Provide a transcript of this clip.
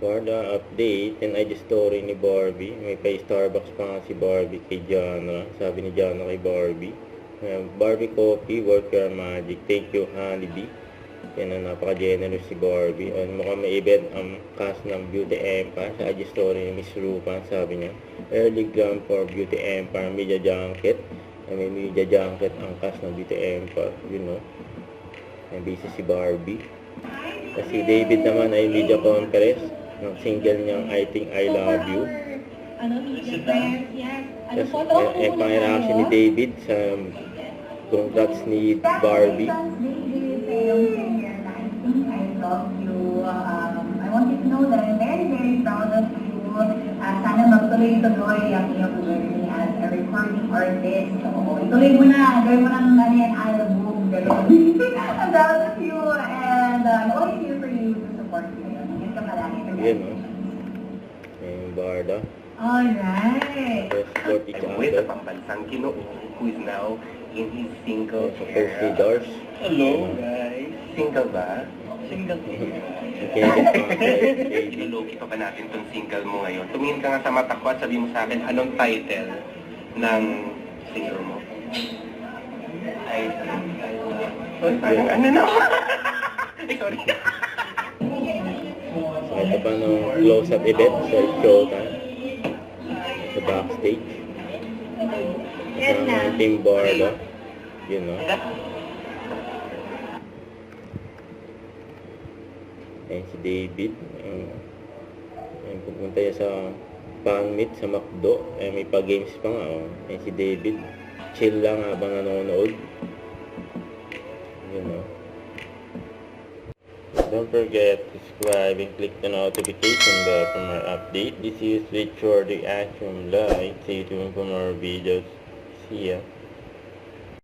For the update and IG story ni Barbie, may pa-Starbucks pa nga si Barbie kay Jana. Sabi ni Jana kay Barbie, Barbie coffee, work your magic. Thank you, Honeybee. Yan ang napaka-generous si Barbie. Mukhang may event ang cast ng Beauty Empire sa IG story ni Miss Rupan. Sabi niya, early gram for Beauty Empire, media junket. May media junket ang cast ng Beauty Empire, you know. May busy si Barbie. Kasi David naman ay media conference ng single niyang I Think I Love You. Yes, pang-reaction ni David sa congrats ni Barbie. I love you. I want you to know that I'm very, very proud of you. Sana magtuloy-tuloy ang iyong journey as a recording artist. So, ituloy mo na. Gawin mo ng album. I'm proud of you and I'm always here for you to support you. Ingat ka palagi. Yan, no? Yung Barda. Alright. Support each With other. the pambansang Ginoo, who is now in his single Supposed era. Doors. Hello, guys. Single ba? Single Okay, Iloloki pa ba natin tong single mo ngayon? Tumingin ka nga sa mata ko at sabi mo sa akin, anong title ng single mo? I think I love. Parang ano na? Ay, sorry. So, ito pa ng close-up event sa showtime. Sa backstage. Yes na. Sa Team Barda. You know. Ayan si David. Ayan, pupunta niya sa fan meet sa McDo. Ayan, may pa-games pa nga. Oh. Ayan si David. Chill lang habang nanonood. You know. Don't forget to subscribe and click the notification bell for more update. This is Richard Reaction Live. Stay tuned for more videos. See ya.